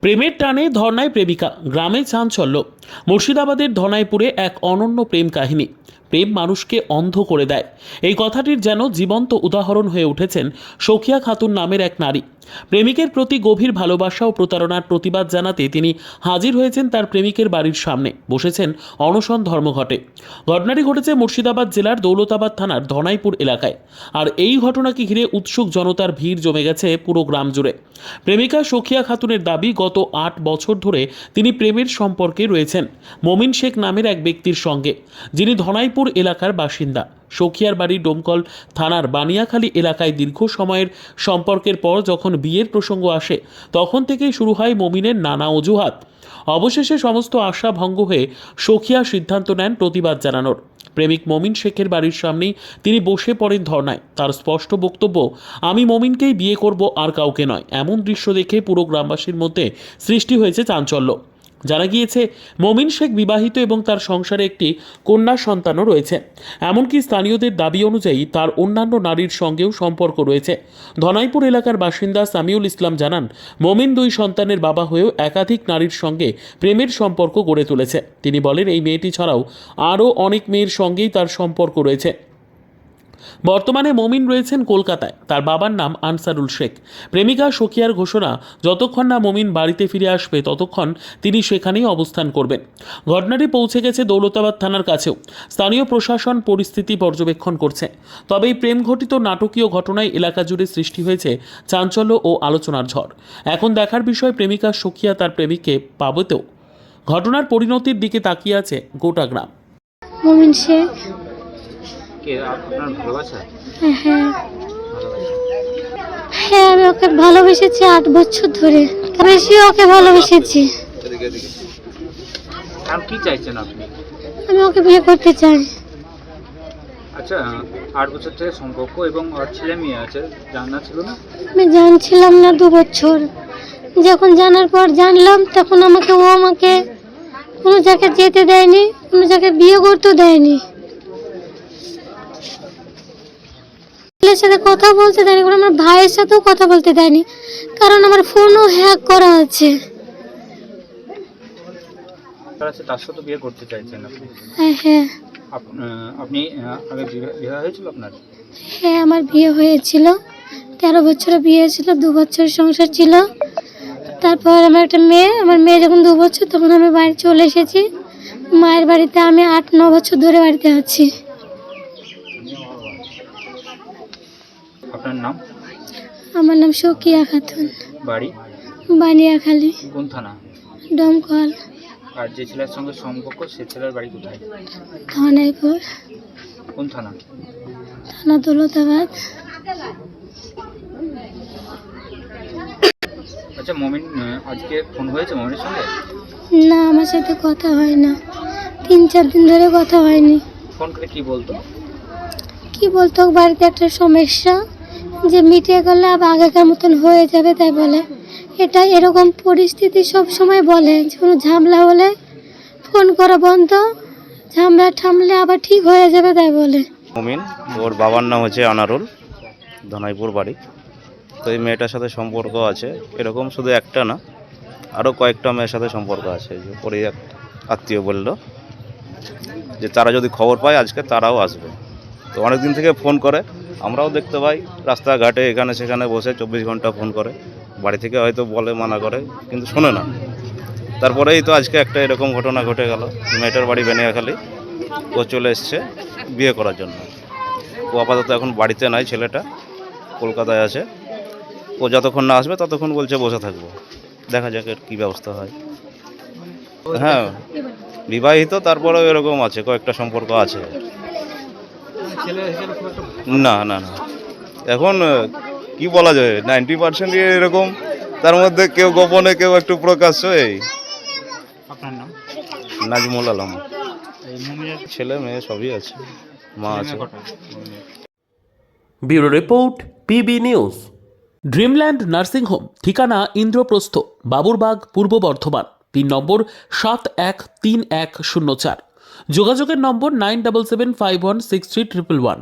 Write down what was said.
প্রেমের টানে ধর্নায় প্রেমিকা, গ্রামে চাঞ্চল্য। মুর্শিদাবাদের ধনাইপুরে এক অনন্য প্রেম কাহিনী। প্রেম মানুষকে অন্ধ করে দেয়, এই কথাটির যেন জীবন্ত উদাহরণ হয়ে উঠেছেন সখিয়া খাতুন নামের এক নারী। প্রেমিকের প্রতি গভীর ভালোবাসা ও প্রতারণার প্রতিবাদ জানাতে তিনি হাজির হয়েছেন তার প্রেমিকের বাড়ির সামনে, বসেছেন অনশন ধর্মঘটে। ঘটনাটি ঘটেছে মুর্শিদাবাদ জেলার দৌলতাবাদ থানার ধনাইপুর এলাকায়। আর এই ঘটনাকে ঘিরে উৎসুক জনতার ভিড় জমে গেছে পুরো গ্রাম জুড়ে। প্রেমিকা সখিয়া খাতুনের দাবি, গত 8 বছর ধরে তিনি প্রেমের সম্পর্কে রয়েছেন মমিন শেখ নামের এক ব্যক্তির সঙ্গে, যিনি ধনাইপুর এলাকার বাসিন্দা। সখিয়ার বাড়ি ডোমকল থানার বানিয়াখালী এলাকায়। দীর্ঘ সময়ের সম্পর্কের পর যখন বিয়ের প্রসঙ্গ আসে, তখন থেকেই শুরু হয় মমিনের নানা অজুহাত। অবশেষে সমস্ত আশা ভঙ্গ হয়ে সখিয়া সিদ্ধান্ত নেন প্রতিবাদ জানানোর। প্রেমিক মমিন শেখের বাড়ির সামনেই তিনি বসে পড়েন ধর্নায়। তার স্পষ্ট বক্তব্য, আমি মমিনকেই বিয়ে করব, আর কাউকে নয়। এমন দৃশ্য দেখে পুরো গ্রামবাসীর মধ্যে সৃষ্টি হয়েছে চাঞ্চল্য। জানা গিয়েছে, মমিন শেখ বিবাহিত এবং তার সংসারে একটি কন্যা সন্তানও রয়েছে। এমনকি স্থানীয়দের দাবি অনুযায়ী তার অন্যান্য নারীর সঙ্গেও সম্পর্ক রয়েছে। ধনাইপুর এলাকার বাসিন্দা সামিউল ইসলাম জানান, মমিন 2 সন্তানের বাবা হয়েও একাধিক নারীর সঙ্গে প্রেমের সম্পর্ক গড়ে তুলেছে। তিনি বলেন, এই মেয়েটি ছাড়াও আরও অনেক মেয়ের সঙ্গেই তার সম্পর্ক রয়েছে। বর্তমানে মমিন রয়েছেন কলকাতায়, তার বাবার নাম আনসারুল শেখ। প্রেমিকা সখিয়ার ঘোষণা, যতক্ষণ না মমিন বাড়িতে ফিরে আসবে ততক্ষণ তিনি সেখানেই অবস্থান করবেন। ঘটনাটি পৌঁছে গেছে দৌলতাবাদ থানার কাছেও। স্থানীয় প্রশাসন পরিস্থিতি পর্যবেক্ষণ করছে। তবে এই প্রেম ঘটিত নাটকীয় ঘটনায় এলাকা জুড়ে সৃষ্টি হয়েছে চাঞ্চল্য ও আলোচনার ঝড়। এখন দেখার বিষয়, প্রেমিকা সখিয়া তার প্রেমিককে পাবে তো? ঘটনার পরিণতির দিকে তাকিয়ে আছে গোটা গ্রাম। মমিন শেখ। কে আপনার ভালোবাসা? হ্যাঁ, হ্যাঁ, আমি ওকে ভালোবেসেছি 8 বছর ধরে। বেশি ওকে ভালোবেসেছি। আর কি চাইছেন আপনি? আমি ওকে বিয়ে করতে চাই। আচ্ছা, 8 বছর থেকে সম্পর্ক এবং ওর ছেলে মেয়ে আছে, জানা ছিল না? আমি জানছিলাম না 2 বছর। যখন জানার পর জানলাম, তখন ও আমাকে কোনো জায়গায় যেতে দেয়নি, কোনো জায়গায় বিয়ে করতেও দেয়নি। ছেলের সাথে কথা বলতে দেয়নি, আমার ভাইয়ের সাথেও কথা বলতে দেয়নি, কারণ আমার ফোনও হ্যাক করা আছে। তার সাথে বিয়ে করতে চাইছেন আপনি? হ্যাঁ। আপনি আগে বিয়ে হয়েছিল আপনার? হ্যাঁ, আমার বিয়ে হয়েছিল। 13 বছরে বিয়ে ছিল, 2 বছর সংসার ছিল। তারপর আমার একটা মেয়ে, আমার মেয়ে যখন 2 বছর, তখন আমি বাড়ি চলে এসেছি। মায়ের বাড়িতে আমি 8-9 বছর ধরে বাড়িতে আছি। আপনার নাম? আমার নাম সখিয়া খাতুন। বাড়ি? বানিয়াখালী। কোন থানা? ডোমকল। আর যে ছেলের সঙ্গে সম্পর্ক, সে ছেলের বাড়ি কোথায়? ধনাইপুর। কোন থানা? থানা দৌলতাবাদ। আচ্ছা, মমিন আজকে ফোন হয়েছে মমিনের সঙ্গে? না, আমার সাথে কথা হয় না, 3-4 দিন ধরে কথা হয়নি। ফোন করে কি বলতো? বাড়িতে একটা সমস্যা, যে মিটে গেলে আবার আগেকার মতন হয়ে যাবে, তাই বলে। এটা এরকম পরিস্থিতি সব সময় বলে, যে কোনো ঝামেলা হলে ফোন করা বন্ধ, ঝামেলা থামলে আবার ঠিক হয়ে যাবে, তাই বলে। মমিন, ওর বাবার নাম হচ্ছে আনারুল, ধনাইপুর বাড়ি। তো এই মেয়েটার সাথে সম্পর্ক আছে, এরকম শুধু একটা না, আরও কয়েকটা মেয়ের সাথে সম্পর্ক আছে। যে পরে এক আত্মীয় বলল যে তারা যদি খবর পায় আজকে তারাও আসবে। তো অনেক দিন থেকে ফোন করে, আমরাও দেখতে পাই রাস্তাঘাটে এখানে সেখানে বসে 24 ঘন্টা ফোন করে। বাড়ি থেকে হয়তো বলে, মানা করে, কিন্তু শোনে না। তারপরেই তো আজকে একটা এরকম ঘটনা ঘটে গেল। মেয়েটার বাড়ি বানিয়াখালী, ও চলে এসছে বিয়ে করার জন্য। ও আপাতত এখন বাড়িতে নাই, ছেলেটা কলকাতায় আছে। ও যতক্ষণ না আসবে ততক্ষণ বলছে বসে থাকবো, দেখা যাক এর কী ব্যবস্থা হয়। হ্যাঁ, বিবাহিত, তারপরেও এরকম আছে, কয়েকটা সম্পর্ক আছে। না না না, এখন কি বলা যায়, 90% এরকম, তার মধ্যে কেউ গোপনে, কেউ একটু প্রকাশ্য। এই আপনার নাম? নাজমুল আলম। এই মমিনের ছেলে মেয়ে সবই আছে, মা আছে। Bureau report, PB news. Dreamland nursing home, ঠিকানা ইন্দ্রপ্রস্থ, বাবুরবাগ, পূর্ব বর্ধমান। পিন নম্বর 713104। যোগাযোগের নম্বর 9775163111।